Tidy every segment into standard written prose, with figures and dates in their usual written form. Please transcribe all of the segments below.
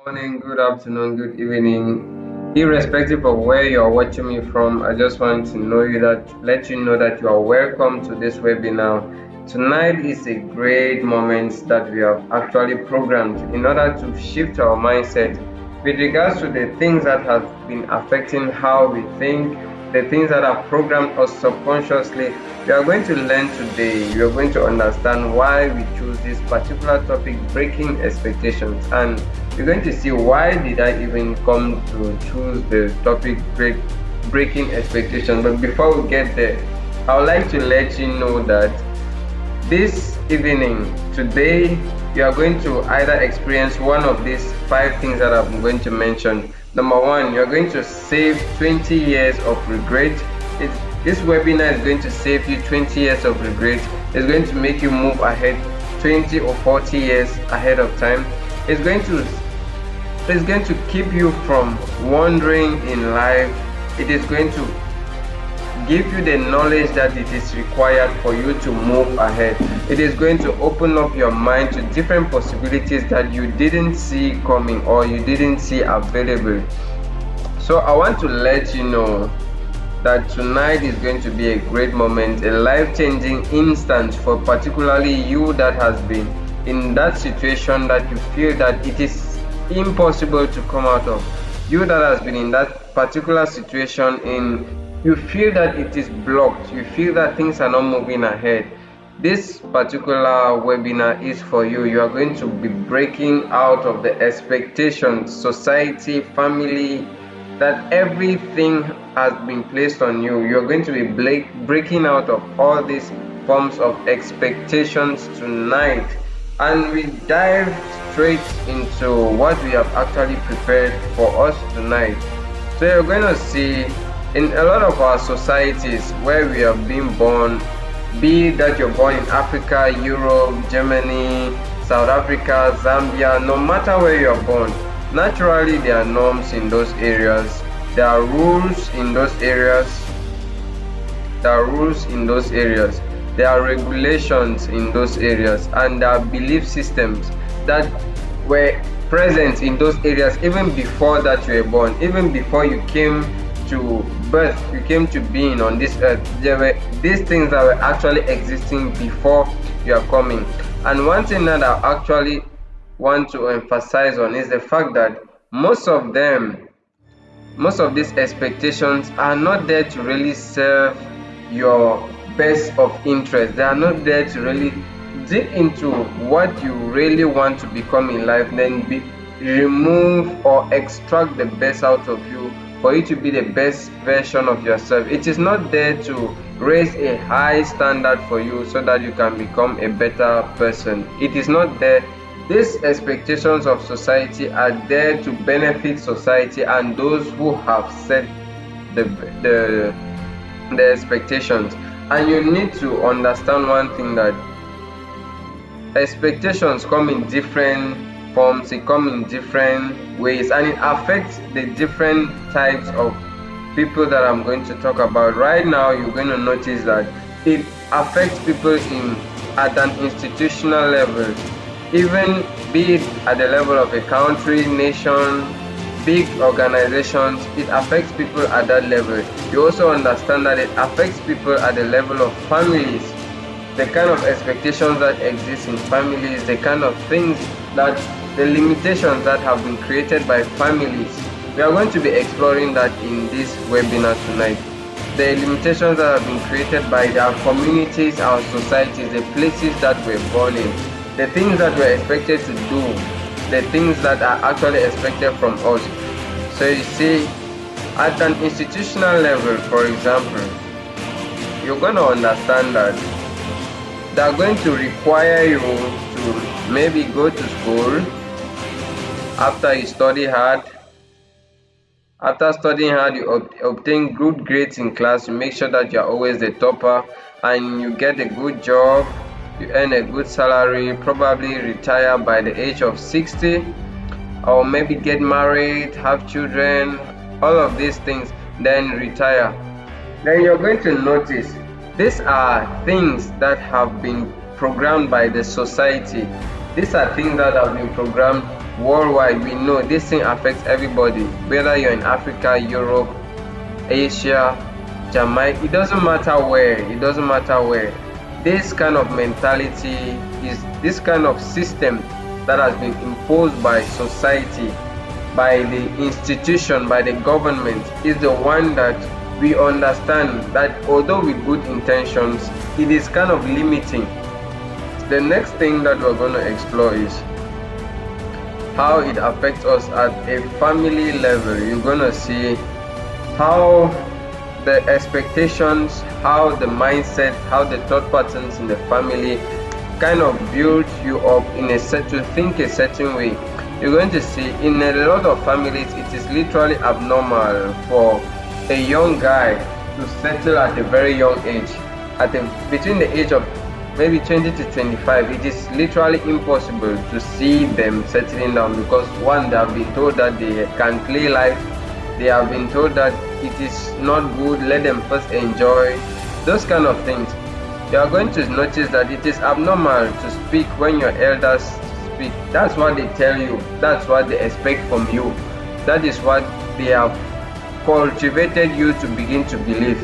Morning, good afternoon, good evening. Irrespective of where you're watching me from, I just want to let you know that you are welcome to this webinar. Tonight is a great moment that we have actually programmed in order to shift our mindset with regards to the things that have been affecting how we think, the things that have programmed us subconsciously. We are going to learn today, you are going to understand why we choose this particular topic, breaking expectations, and you're going to see why did I even come to choose the topic breaking expectations. But before we get there, I would like to let you know that this evening, today, you are going to either experience one of these five things that I'm going to mention. Number one, you're going to save 20 years of regret. This webinar is going to save you 20 years of regret. It's going to make you move ahead 20 or 40 years ahead of time. It's going to keep you from wandering in life. It is going to give you the knowledge that it is required for you to move ahead. It is going to open up your mind to different possibilities that you didn't see coming or you didn't see available. So I want to let you know that tonight is going to be a great moment, a life-changing instant for particularly you that has been in that situation that you feel that it is impossible to come out of. You that has been in that particular situation you feel that it is blocked, you feel that things are not moving ahead. This particular webinar is for you. You are going to be breaking out of the expectations, society, family, that everything has been placed on you. You're going to be breaking out of all these forms of expectations tonight, and we dive straight into what we have actually prepared for us tonight. So you're going to see in a lot of our societies where we have been born, be it that you're born in Africa, Europe, Germany, South Africa, Zambia, no matter where you're born, naturally there are norms in those areas, there are rules in those areas, there are regulations in those areas, and there are belief systems that were present in those areas even before that you were born, even before you came to birth, you came to being on this earth. There were these things that were actually existing before you are coming. And one thing that I actually want to emphasize on is the fact that most of these expectations are not there to really serve your best of interest. They are not there to really dig into what you really want to become in life, then remove or extract the best out of you for you to be the best version of yourself. It is not there to raise a high standard for you so that you can become a better person. It is not there. These expectations of society are there to benefit society and those who have set the expectations. And you need to understand one thing, that expectations come in different forms, it comes in different ways, and it affects the different types of people that I'm going to talk about. Right now, you're going to notice that it affects people at an institutional level, even be it at the level of a country, nation, big organizations. It affects people at that level. You also understand that it affects people at the level of families, the kind of expectations that exist in families, the kind of things that the limitations that have been created by families. We are going to be exploring that in this webinar tonight. The limitations that have been created by our communities, our societies, the places that we're born in, the things that we're expected to do, the things that are actually expected from us. So you see, at an institutional level, for example, you're going to understand that they're going to require you to maybe go to school. After you study hard, after studying hard, you obtain good grades in class. You make sure that you're always the topper and you get a good job, you earn a good salary, probably retire by the age of 60, or maybe get married, have children, all of these things, then retire. Then you're going to notice these are things that have been programmed by the society. These are things that have been programmed worldwide. We know this thing affects everybody, whether you're in Africa, Europe, Asia, Jamaica. It doesn't matter where. This kind of mentality is this kind of system that has been imposed by society, by the institution, by the government, is the one that we understand that although with good intentions, it is kind of limiting. The next thing that we're going to explore is how it affects us at a family level. You're going to see how the expectations, how the mindset, how the thought patterns in the family kind of build you up in a set to think a certain way. You're going to see in a lot of families it is literally abnormal for a young guy to settle at a very young age, between the age of maybe 20 to 25. It is literally impossible to see them settling down because one, they have been told that they can play life, they have been told that it is not good, let them first enjoy those kind of things. You are going to notice that it is abnormal to speak when your elders speak. That's what they tell you, that's what they expect from you, that is what they have cultivated you to begin to believe.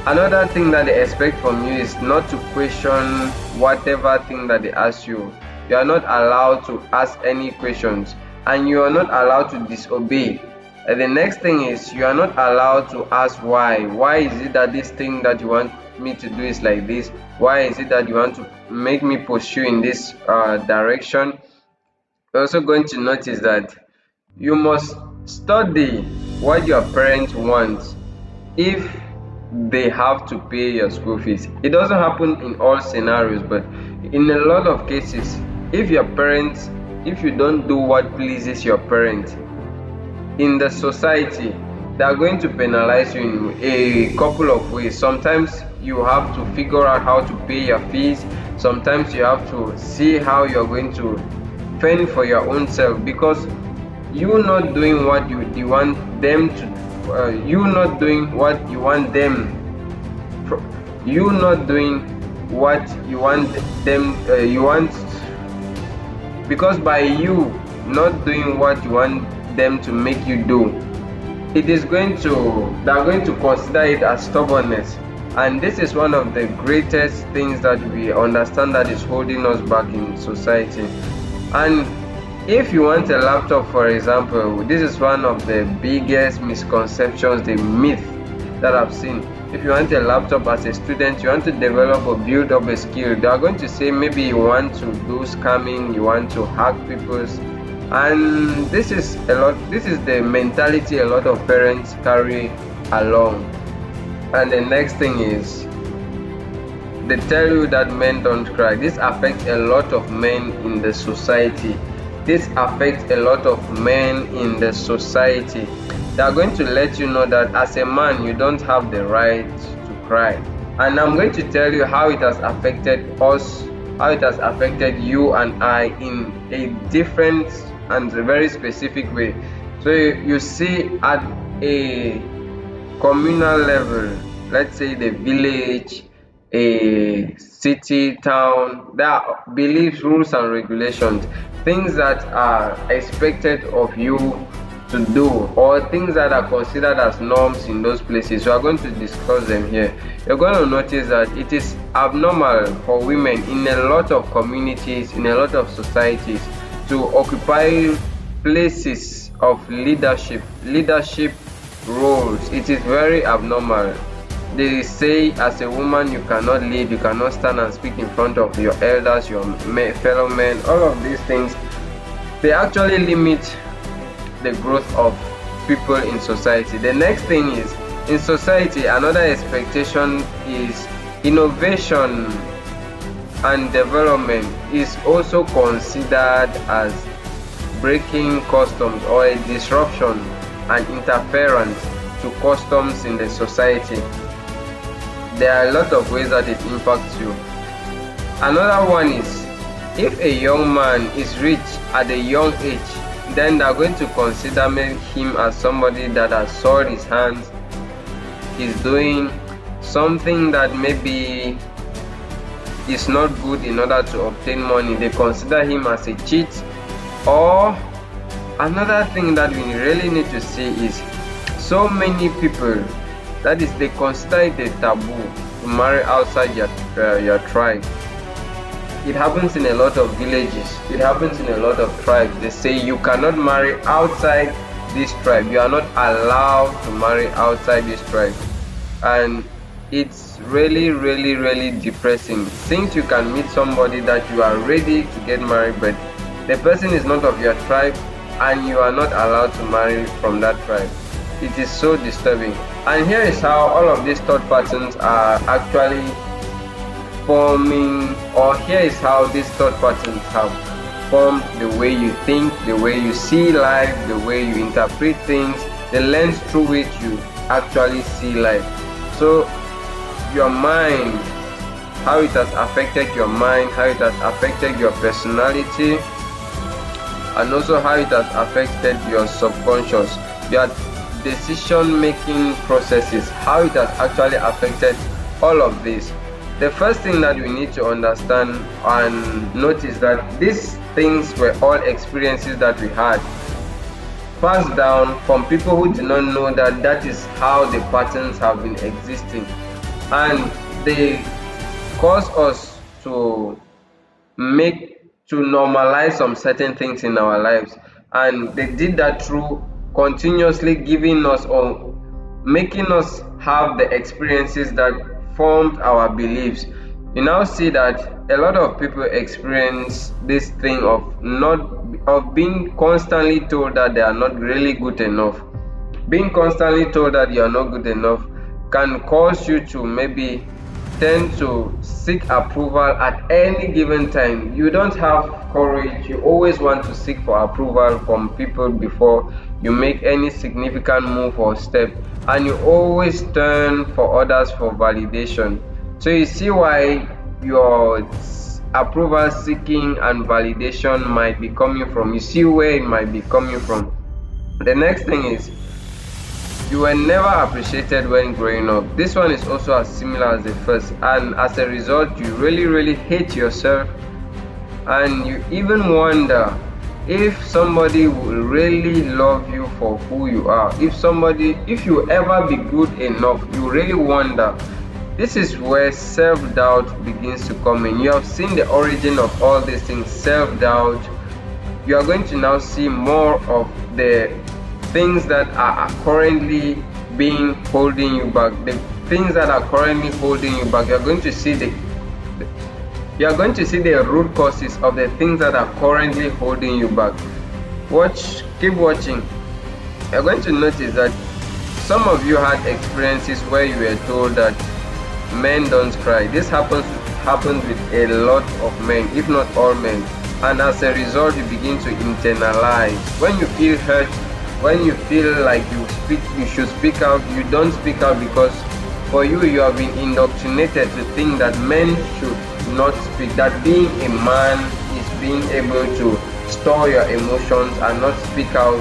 Another thing that they expect from you is not to question whatever thing that they ask you. You are not allowed to ask any questions, and you are not allowed to disobey. And the next thing is you are not allowed to ask why. Why is it that this thing that you want me to do is like this? Why is it that you want to make me pursue in this direction? You're also going to notice that you must study what your parents want if they have to pay your school fees. It doesn't happen in all scenarios, but in a lot of cases, if you don't do what pleases your parents in the society, they are going to penalize you in a couple of ways. Sometimes you have to figure out how to pay your fees. Sometimes you have to see how you're going to fend for your own self, because you not doing what you want them to, you not doing what you want them, you not doing what you want them, you want, because by you not doing what you want them to make you do, it is going to, they are going to consider it as stubbornness. And this is one of the greatest things that we understand that is holding us back in society. And if you want a laptop, for example, this is one of the biggest misconceptions, the myth that I've seen. If you want a laptop as a student, you want to develop or build up a skill, they are going to say maybe you want to do scamming, you want to hack people's, and this is the mentality a lot of parents carry along. And the next thing is they tell you that men don't cry. This affects a lot of men in the society. They are going to let you know that as a man you don't have the right to cry. And I'm going to tell you how it has affected us, how it has affected you and I in a different and a very specific way. So you see, at a communal level, let's say the village, a city, town, there are beliefs, rules and regulations, things that are expected of you to do, or things that are considered as norms in those places. We are going to discuss them here. You're going to notice that it is abnormal for women in a lot of communities, in a lot of societies, to occupy places of leadership roles. It is very abnormal. They say as a woman you cannot lead, you cannot stand and speak in front of your elders, your fellow men. All of these things, they actually limit the growth of people in society. The next thing is, in society, another expectation is innovation and development is also considered as breaking customs or a disruption and interference to customs in the society. There are a lot of ways that it impacts you. Another one is, if a young man is rich at a young age, then they're going to consider him as somebody that has soiled his hands, is doing something that maybe is not good in order to obtain money. They consider him as a cheat, or Another thing that we really need to see is so many people, that is, they consider it a taboo to marry outside your tribe. It happens in a lot of villages, it happens in a lot of tribes. They say you cannot marry outside this tribe, you are not allowed to marry outside this tribe. And it's really depressing, since you can meet somebody that you are ready to get married, but the person is not of your tribe and you are not allowed to marry from that tribe. It is so disturbing. And here is how all of these thought patterns are actually forming, or here is how these thought patterns have formed the way you think, the way you see life, the way you interpret things, the lens through which you actually see life. So your mind, how it has affected your mind, how it has affected your personality, and also how it has affected your subconscious, your decision making processes, how it has actually affected all of this. The first thing that we need to understand and notice that these things were all experiences that we had, passed down from people who did not know that that is how the patterns have been existing, and they cause us to normalize some certain things in our lives, and they did that through continuously giving us or making us have the experiences that formed our beliefs. You now see that a lot of people experience this thing of being constantly told that they are not really good enough. Being constantly told that you are not good enough can cause you to maybe tend to seek approval at any given time. You don't have courage, you always want to seek for approval from people before you make any significant move or step, and you always turn for others for validation. So you see why your approval seeking and validation might be coming from. You see where it might be coming from. The next thing is, you were never appreciated when growing up. This one is also as similar as the first, and as a result you really hate yourself, and you even wonder if somebody will really love you for who you are. If you ever be good enough, you really wonder. This is where self-doubt begins to come in. You have seen the origin of all these things, self-doubt. You are going to now see more of the things that are currently being holding you back. The things that are currently holding you back, you're going to see the root causes of the things that are currently holding you back. Keep watching. You're going to notice that some of you had experiences where you were told that men don't cry. This happens with a lot of men, if not all men, and as a result you begin to internalize. When you feel hurt, when you feel like you should speak out, you don't speak out, because for you have been indoctrinated to think that men should not speak, that being a man is being able to store your emotions and not speak out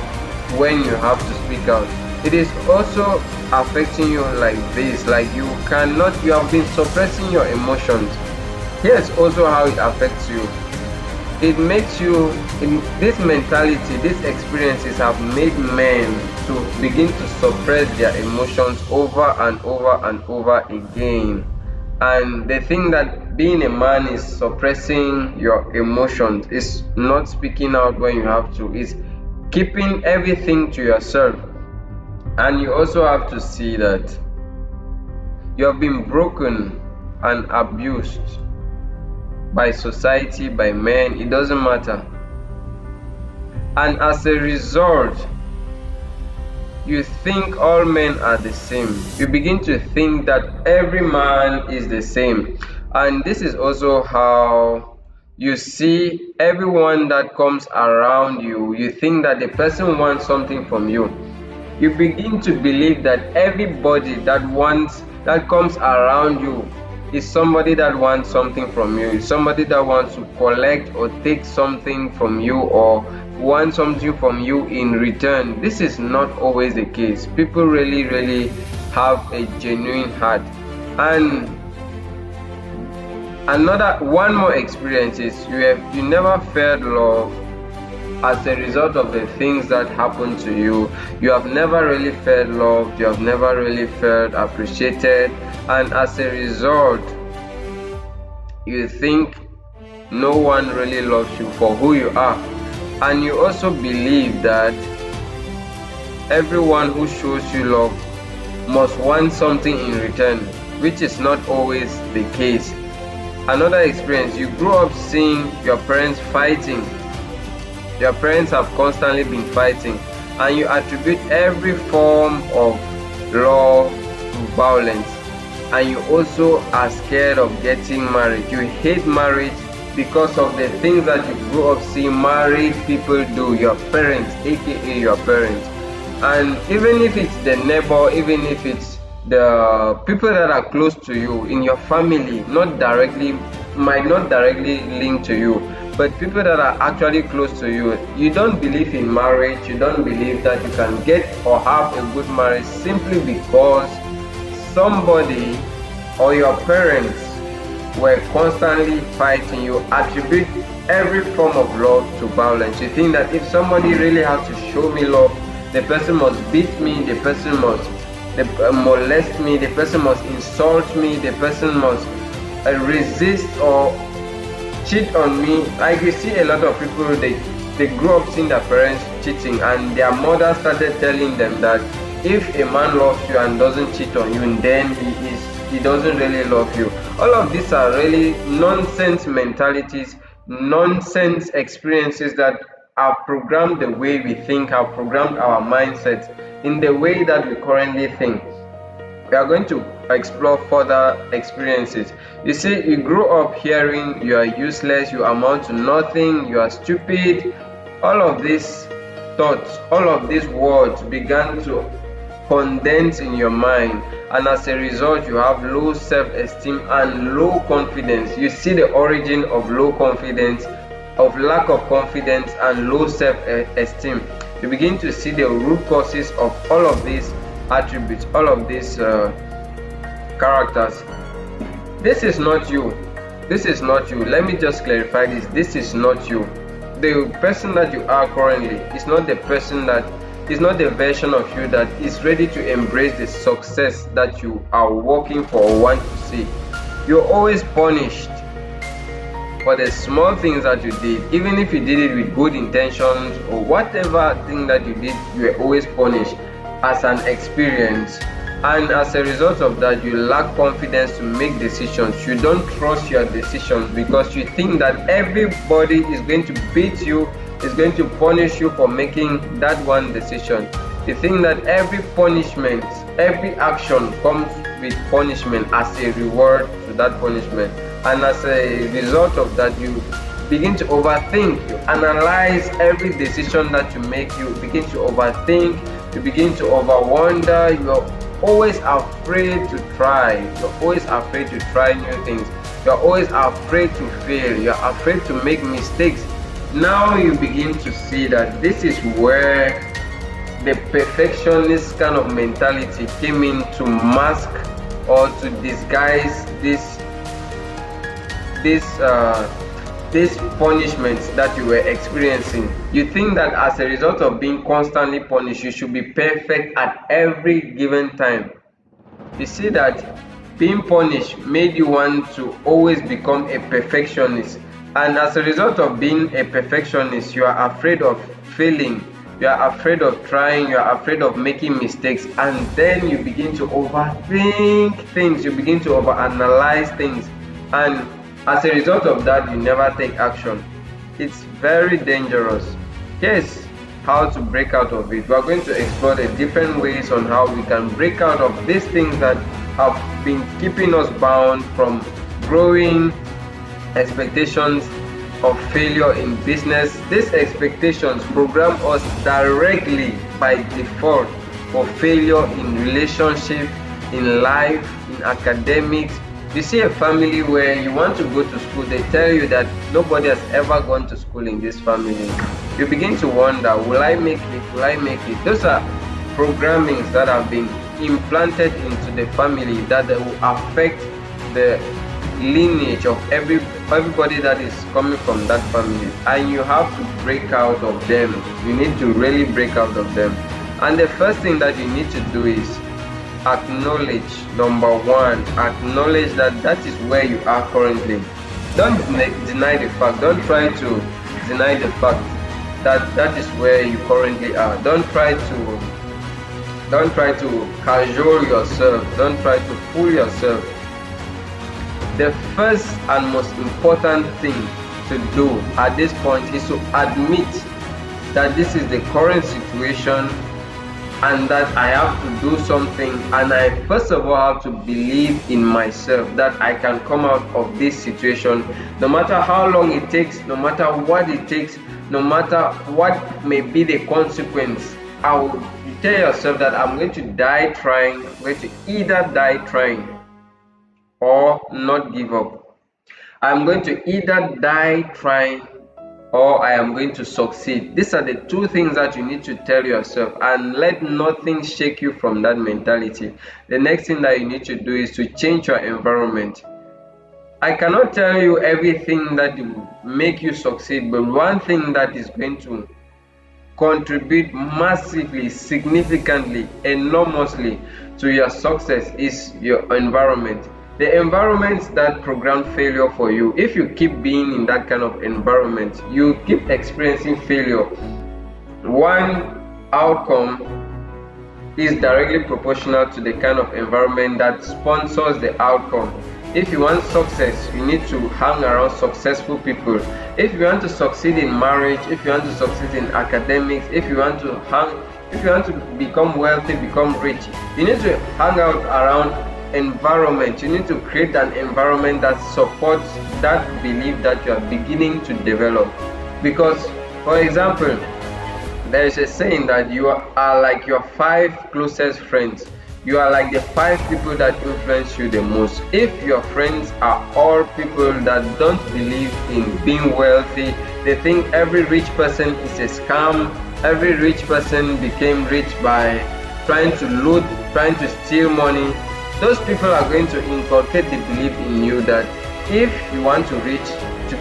when you have to speak out. It is also affecting you like this, like you have been suppressing your emotions. Here's also how it affects you. It makes you, in this mentality, these experiences have made men to begin to suppress their emotions over and over again. And they think that being a man is suppressing your emotions, is not speaking out when you have to, is keeping everything to yourself. And you also have to see that you have been broken and abused by society, by men, it doesn't matter. And as a result, you think all men are the same. You begin to think that every man is the same. And this is also how you see everyone that comes around you. You think that the person wants something from you. You begin to believe that everybody that comes around you is somebody that wants something from you, is somebody that wants to collect or take something from you, or want something from you in return. This is not always the case. People really have a genuine heart. And one more experience is you never felt love as a result of the things that happen to you, you have never really felt loved, you have never really felt appreciated, and as a result, you think no one really loves you for who you are. And you also believe that everyone who shows you love must want something in return, which is not always the case. Another experience, you grew up seeing your parents fighting. Your parents have constantly been fighting, and you attribute every form of love to violence. And you also are scared of getting married. You hate marriage because of the things that you grew up seeing married people do, your parents, aka your parents. And even if it's the neighbor, even if it's the people that are close to you in your family, might not directly link to you, but people that are actually close to you, you don't believe in marriage, you don't believe that you can get or have a good marriage simply because somebody or your parents were constantly fighting. You attribute every form of love to violence. You think that if somebody really has to show me love, the person must beat me, the person must molest me, the person must insult me, the person must resist or cheat on me. Like you see a lot of people, they grew up seeing their parents cheating, and their mother started telling them that if a man loves you and doesn't cheat on you, then he doesn't really love you. All of these are really nonsense mentalities, nonsense experiences that have programmed the way we think, have programmed our mindsets in the way that we currently think. We are going to explore further experiences. You see, you grew up hearing you are useless, you amount to nothing, you are stupid. All of these thoughts, all of these words began to condense in your mind, and as a result, you have low self-esteem and low confidence. You see the origin of low confidence, of lack of confidence, and low self-esteem. You begin to see the root causes of all of these attributes, all of these characters. This is not you. This is not you. Let me just clarify this. This is not you. The person that you are currently is not the person that is not the version of you that is ready to embrace the success that you are working for or want to see. You're always punished for the small things that you did. Even if you did it with good intentions or whatever thing that you did, you were always punished as an experience. And as a result of that, you lack confidence to make decisions. You don't trust your decisions because you think that everybody is going to beat you, is going to punish you for making that one decision. You think that every punishment, every action comes with punishment as a reward to that punishment. And as a result of that, you begin to overthink. You analyze every decision that you make. You begin to overthink. You begin to overwonder. You're always afraid to try. You're always afraid to try new things. You're always afraid to fail. You're afraid to make mistakes. Now you begin to see that this is where the perfectionist kind of mentality came in to mask or to disguise these punishments that you were experiencing. You think that as a result of being constantly punished, you should be perfect at every given time. You see that being punished made you want to always become a perfectionist. And as a result of being a perfectionist, you are afraid of failing, you are afraid of trying, you are afraid of making mistakes, and then you begin to overthink things, you begin to overanalyze things, and as a result of that, you never take action. It's very dangerous. Here's how to break out of it. We are going to explore the different ways on how we can break out of these things that have been keeping us bound from growing. Expectations of failure in business. These expectations program us directly by default for failure in relationship, in life, in academics. You see a family where you want to go to school, they tell you that nobody has ever gone to school in this family. You begin to wonder, will I make it? Will I make it? Those are programmings that have been implanted into the family that will affect the lineage of everybody that is coming from that family, and you have to break out of them. You need to really break out of them. And the first thing that you need to do is acknowledge. Number one, acknowledge that that is where you are currently. Don't deny the fact. Don't try to deny the fact that that is where you currently are. Don't try to cajole yourself. Don't try to fool yourself. The first and most important thing to do at this point is to admit that this is the current situation and that I have to do something, and I first of all have to believe in myself that I can come out of this situation, no matter how long it takes, no matter what it takes, no matter what may be the consequence. I will tell yourself that I'm going to die trying. I'm going to either die trying or not give up. I'm going to either die trying or I am going to succeed. These are the two things that you need to tell yourself, and let nothing shake you from that mentality. The next thing that you need to do is to change your environment. I cannot tell you everything that will make you succeed, but one thing that is going to contribute massively, significantly, enormously to your success is your environment. The environments that program failure for you, if you keep being in that kind of environment, you keep experiencing failure. One outcome is directly proportional to the kind of environment that sponsors the outcome. If you want success, you need to hang around successful people. If you want to succeed in marriage, if you want to succeed in academics, if you want to become wealthy, become rich, you need to hang out around environment. You need to create an environment that supports that belief that you are beginning to develop. Because, for example, there is a saying that you are like your 5 closest friends. You are like the 5 people that influence you the most. If your friends are all people that don't believe in being wealthy, they think every rich person is a scam, every rich person became rich by trying to loot, trying to steal money, those people are going to inculcate the belief in you that if you want to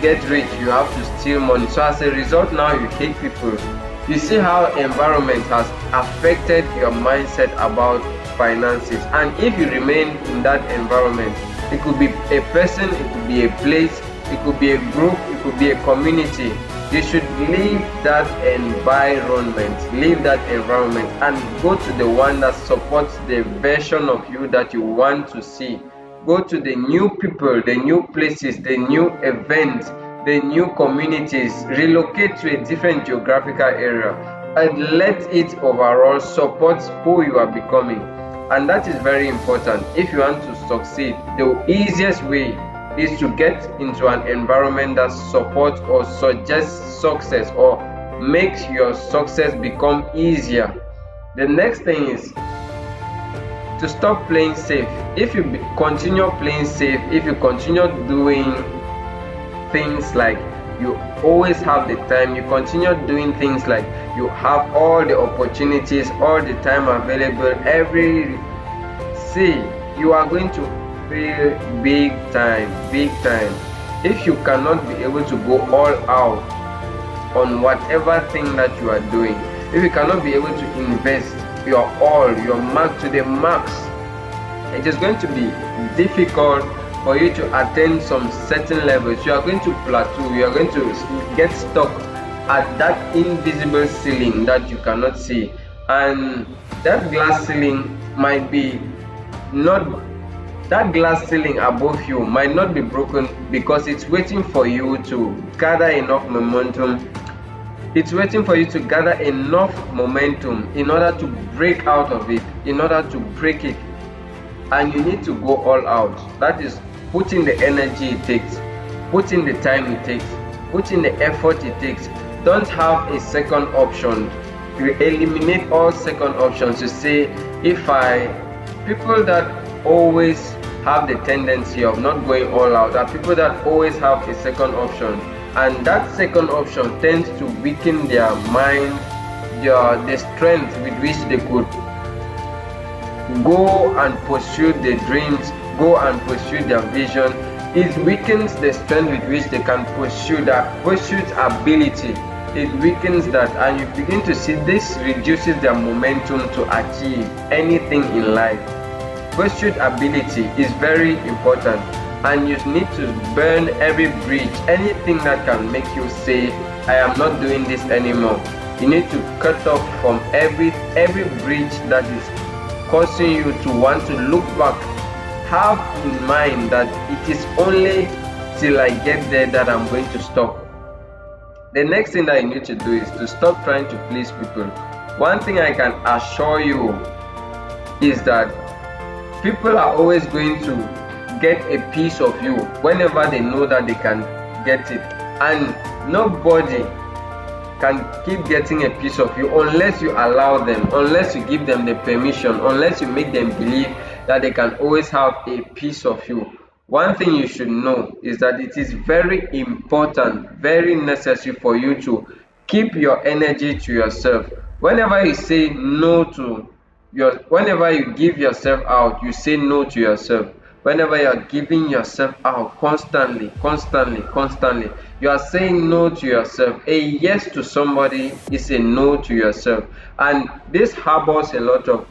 get rich, you have to steal money. So as a result, now you hate people. You see how environment has affected your mindset about finances. And if you remain in that environment, it could be a person, it could be a place, it could be a group, it could be a community. You should leave that environment, and go to the one that supports the version of you that you want to see. Go to the new people, the new places, the new events, the new communities. Relocate to a different geographical area and let it overall support who you are becoming. And that is very important. If you want to succeed, the easiest way is to get into an environment that supports or suggests success or makes your success become easier. The next thing is to stop playing safe. If you continue playing safe, if you continue doing things like you always have the time, you continue doing things like you have all the opportunities, all the time available, you are going to fail big time. If you cannot be able to go all out on whatever thing that you are doing, if you cannot be able to invest your all, your mark to the max, it is going to be difficult for you to attain some certain levels. You are going to plateau, you are going to get stuck at that invisible ceiling that you cannot see, and that glass ceiling might be not that glass ceiling above you might not be broken because it's waiting for you to gather enough momentum. It's waiting for you to gather enough momentum in order to break out of it, in order to break it. And you need to go all out. That is putting the energy it takes, putting the time it takes, putting the effort it takes. Don't have a second option. You eliminate all second options. You say, people that always have the tendency of not going all out are people that always have a second option, and that second option tends to weaken their mind, the strength with which they could go and pursue their dreams, go and pursue their vision. It weakens the strength with which they can pursue that pursuit ability. It weakens that, and you begin to see this reduces their momentum to achieve anything in life. Pursuit ability is very important, and you need to burn every bridge, anything that can make you say, I am not doing this anymore. You need to cut off from every bridge that is causing you to want to look back. Have in mind that it is only till I get there that I'm going to stop. The next thing that you need to do is to stop trying to please people. One thing I can assure you is that people are always going to get a piece of you whenever they know that they can get it, and nobody can keep getting a piece of you unless you allow them, unless you give them the permission, unless you make them believe that they can always have a piece of you. One thing you should know is that it is very important, very necessary for you to keep your energy to yourself. Whenever you say no to whenever you give yourself out, you say no to yourself. Whenever you are giving yourself out constantly, you are saying no to yourself. A yes to somebody is a no to yourself, and this harbors a lot of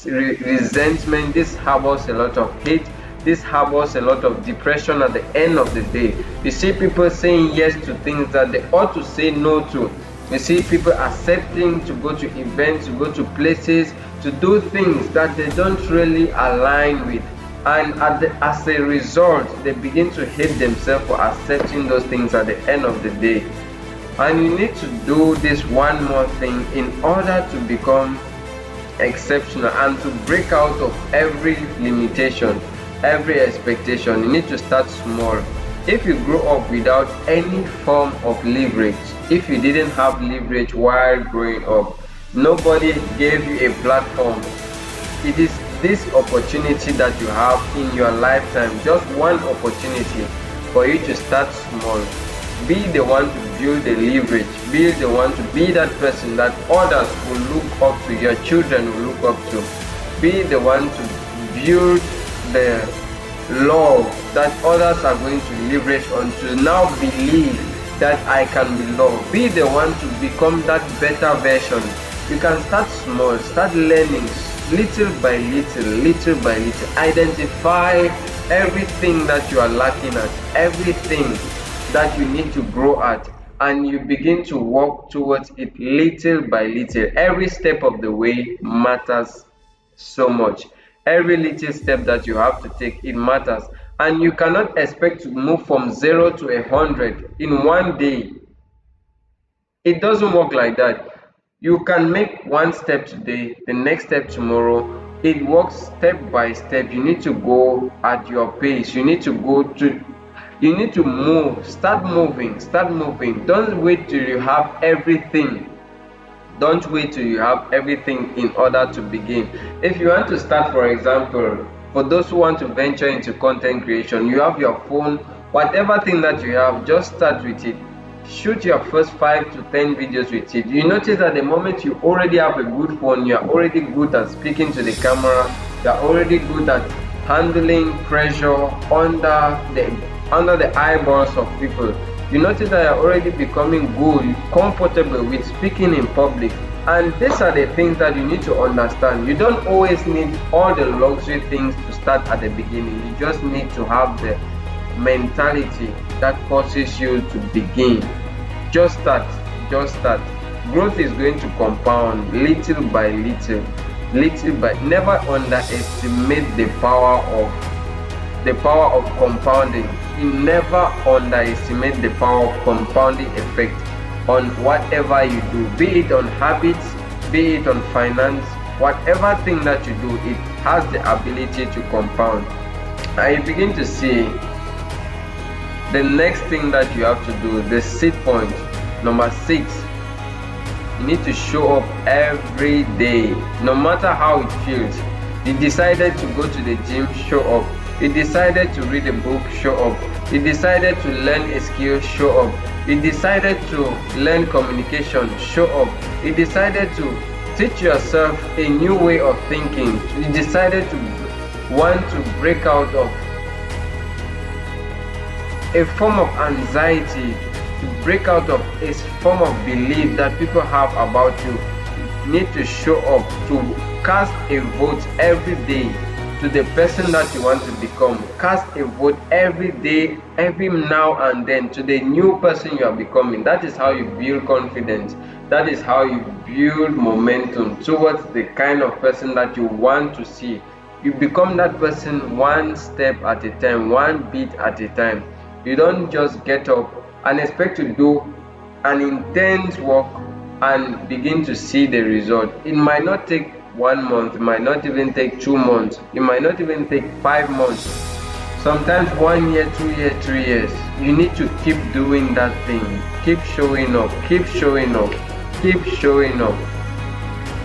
resentment, this harbors a lot of hate, this harbors a lot of depression at the end of the day. You see people saying yes to things that they ought to say no to. You see people accepting to go to events, to go to places, to do things that they don't really align with, and as a result they begin to hate themselves for accepting those things at the end of the day. And you need to do this one more thing in order to become exceptional and to break out of every limitation, every expectation. You need to start small. If you grow up without any form of leverage, if you didn't have leverage while growing up, nobody gave you a platform, it is this opportunity that you have in your lifetime, just one opportunity for you to start small. Be the one to build the leverage, be the one to be that person that others will look up to, your children will look up to. Be the one to build the love that others are going to leverage on, to now believe that I can be loved. Be the one to become that better version. You can start small, start learning little by little by little. Identify everything that you are lacking at, everything that you need to grow at, and you begin to walk towards it little by little. Every step of the way matters so much. Every little step that you have to take, it matters. And you cannot expect to move from 0 to 100 in one day. It doesn't work like that. You can make one step today, the next step tomorrow. It works step by step. You need to go at your pace. You need to move. Start moving. Don't wait till you have everything. Don't wait till you have everything in order to begin. If you want to start, for example, for those who want to venture into content creation, you have your phone, whatever thing that you have, just start with it. Shoot your first 5 to 10 videos with it. You notice that the moment you already have a good phone, you are already good at speaking to the camera, you are already good at handling pressure under the eyeballs of people. You notice that you're already becoming good, comfortable with speaking in public. And these are the things that you need to understand. You don't always need all the luxury things to start at the beginning. You just need to have the mentality that causes you to begin. Just start. Growth is going to compound little by little. Never underestimate the power of compounding. You never underestimate the power of compounding effect on whatever you do, be it on habits, be it on finance, whatever thing that you do, it has the ability to compound. And you begin to see the next thing that you have to do, the seed point, number 6. You need to show up every day, no matter how it feels. You decided to go to the gym, show up. You decided to read a book, show up. You decided to learn a skill, show up. You decided to learn communication, show up. You decided to teach yourself a new way of thinking. You decided to want to break out of a form of anxiety, to break out of a form of belief that people have about you. You need to show up, to cast a vote every day to the person that you want to become. Cast a vote every day, every now and then, to the new person you are becoming. That is how you build confidence. That is how you build momentum towards the kind of person that you want to see. You become that person one step at a time, one beat at a time. You don't just get up and expect to do an intense work and begin to see the result. It might not take 1 month, it might not even take 2 months, it might not even take 5 months, sometimes 1 year, 2 years, 3 years. You need to keep doing that thing. Keep showing up, keep showing up, keep showing up.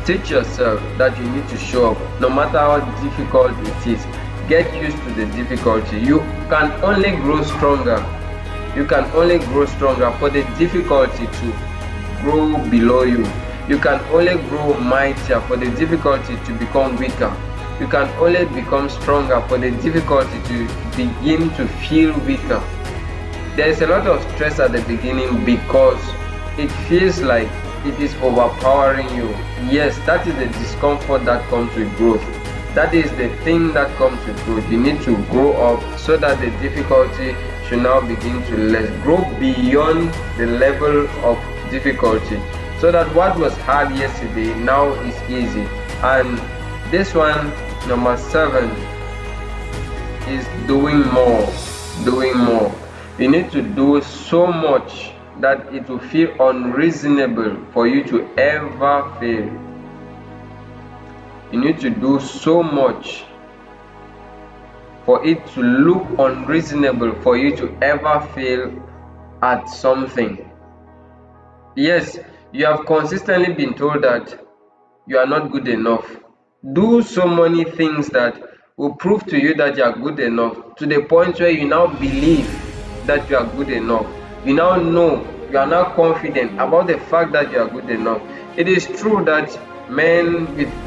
Teach yourself that you need to show up no matter how difficult it is. Get used to the difficulty. You can only grow stronger. You can only grow stronger for the difficulty to grow below you. You can only grow mightier for the difficulty to become weaker. You can only become stronger for the difficulty to begin to feel weaker. There is a lot of stress at the beginning because it feels like it is overpowering you. Yes, that is the discomfort that comes with growth. That is the thing that comes with growth. You need to grow up so that the difficulty should now begin to grow beyond the level of difficulty, so that what was hard yesterday now is easy. And this one, number 7, is doing more. Doing more. You need to do so much that it will feel unreasonable for you to ever fail. You need to do so much for it to look unreasonable for you to ever fail at something. Yes, you have consistently been told that you are not good enough. Do so many things that will prove to you that you are good enough, to the point where you now believe that you are good enough. You now know, you are now confident about the fact that you are good enough. It is true that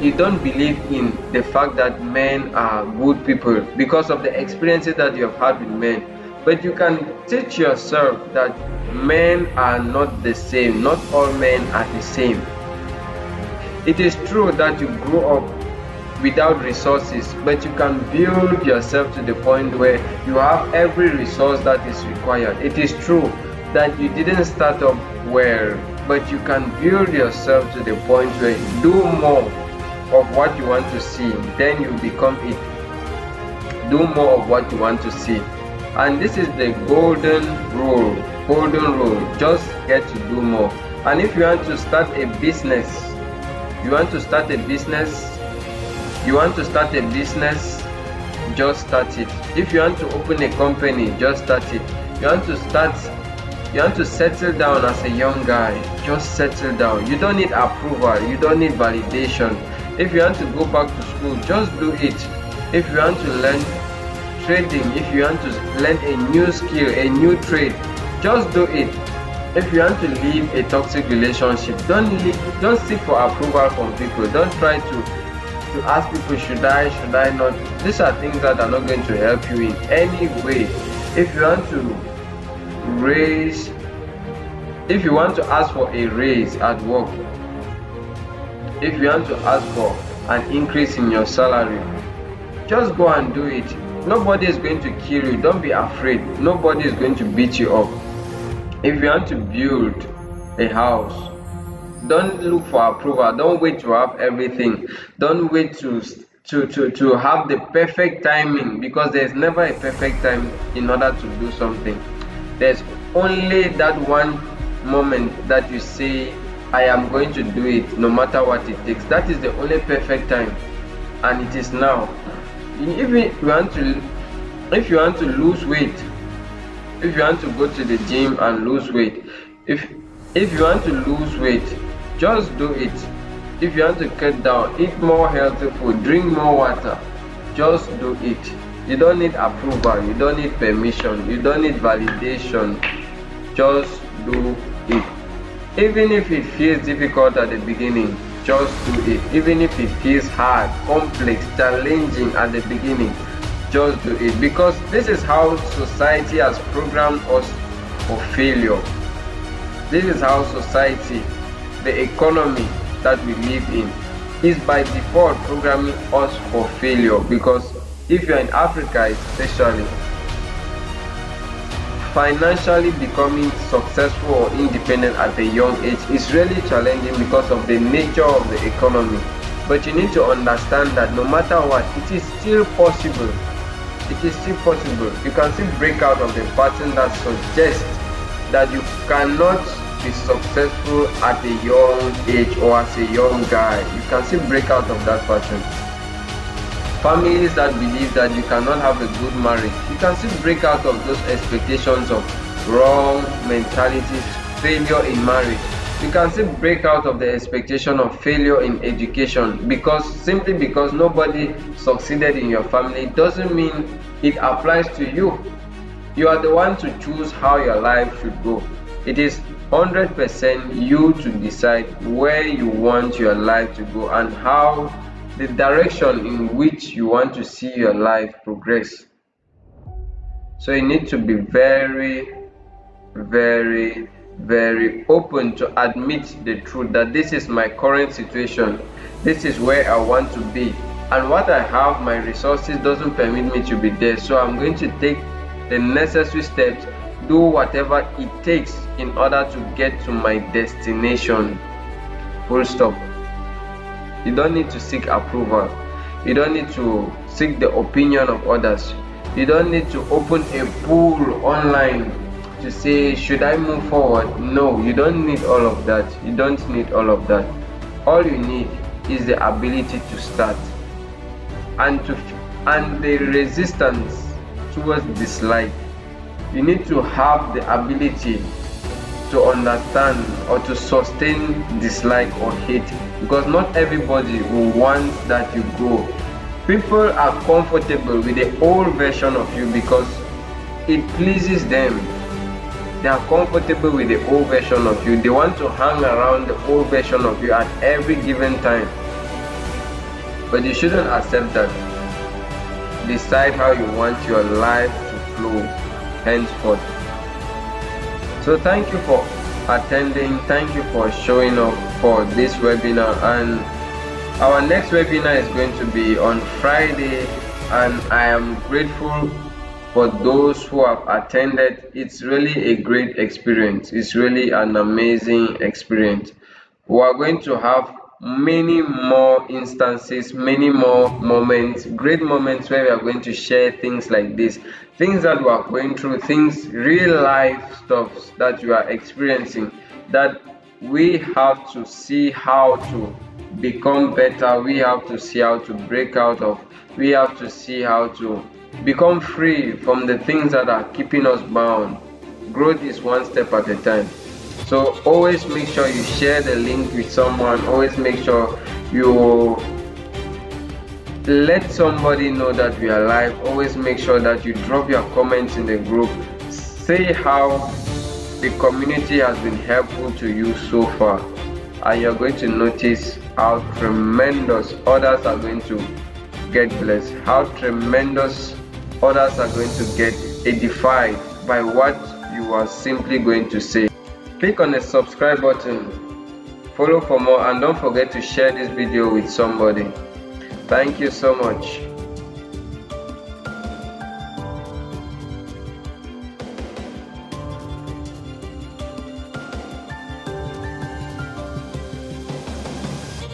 you don't believe in the fact that men are good people because of the experiences that you have had with men. But you can teach yourself that men are not the same. Not all men are the same. It is true that you grow up without resources, but you can build yourself to the point where you have every resource that is required. It is true that you didn't start up well, but you can build yourself to the point where you do more of what you want to see, then you become it. Do more of what you want to see. And this is the golden rule. Golden rule. Just get to do more. And if you want to start a business, just start it. If you want to open a company, just start it. You want to settle down as a young guy, just settle down. You don't need approval, you don't need validation. If you want to go back to school, just do it. If you want to learn trading, if you want to learn a new skill, a new trade, just do it. If you want to leave a toxic relationship, don't seek for approval from people. Don't try to ask people, should I not. These are things that are not going to help you in any way. If you want to ask for a raise at work, if you want to ask for an increase in your salary, just go and do it. Nobody is going to kill you. Don't be afraid. Nobody is going to beat you up. If you want to build a house, don't look for approval. Don't wait to have everything. Don't wait to have the perfect timing, because there's never a perfect time in order to do something. There's only that one moment that you say, I am going to do it no matter what it takes. That is the only perfect time, and it is now. If you want to lose weight, if you want to go to the gym and lose weight, if you want to lose weight, just do it. If you want to cut down, eat more healthy food, drink more water, just do it. You don't need approval, you don't need permission, you don't need validation. Just do it. Even if it feels difficult at the beginning, just do it. Even if it feels hard, complex, challenging at the beginning, just do it, because this is how society has programmed us for failure. This is how society, the economy that we live in, is by default programming us for failure. Because if you're in Africa especially, financially becoming successful or independent at a young age is really challenging because of the nature of the economy. But you need to understand that no matter what, it is still possible. It is still possible. You can still break out of the pattern that suggests that you cannot be successful at a young age or as a young guy. You can still break out of that pattern. Families that believe that you cannot have a good marriage, you can still break out of those expectations of wrong mentalities, failure in marriage. You can still break out of the expectation of failure in education, because simply because nobody succeeded in your family doesn't mean it applies to you. You are the one to choose how your life should go. It is 100% you to decide where you want your life to go and how the direction in which you want to see your life progress. So you need to be very, very, very open to admit the truth that this is my current situation, this is where I want to be, and what I have, my resources doesn't permit me to be there. So I'm going to take the necessary steps, do whatever it takes in order to get to my destination. Full stop. You don't need to seek approval. You don't need to seek the opinion of others. You don't need to open a poll online to say, should I move forward? No, you don't need all of that. You don't need all of that. All you need is the ability to start and the resistance towards dislike. You need to have the ability to understand or to sustain dislike or hate, because not everybody will want that you grow. People are comfortable with the old version of you because it pleases them. They are comfortable with the old version of you. They want to hang around the old version of you at every given time. But you shouldn't accept that. Decide how you want your life to flow henceforth. So thank you for attending. Thank you for showing up for this webinar, and our next webinar is going to be on Friday, and I am grateful for those who have attended. It's really a great experience. It's really an amazing experience. We are going to have many more instances, many more moments, great moments where we are going to share things like this, things that we are going through, things, real life stuff that you are experiencing, that we have to see how to become better, we have to see how to break out of, we have to see how to become free from the things that are keeping us bound. Growth is one step at a time. So always make sure you share the link with someone. Always make sure you let somebody know that we are live. Always make sure that you drop your comments in the group. Say how the community has been helpful to you so far, and you're going to notice how tremendous others are going to get blessed, how tremendous others are going to get edified by what you are simply going to say. Click on the subscribe button, follow for more, and don't forget to share this video with somebody. Thank you so much.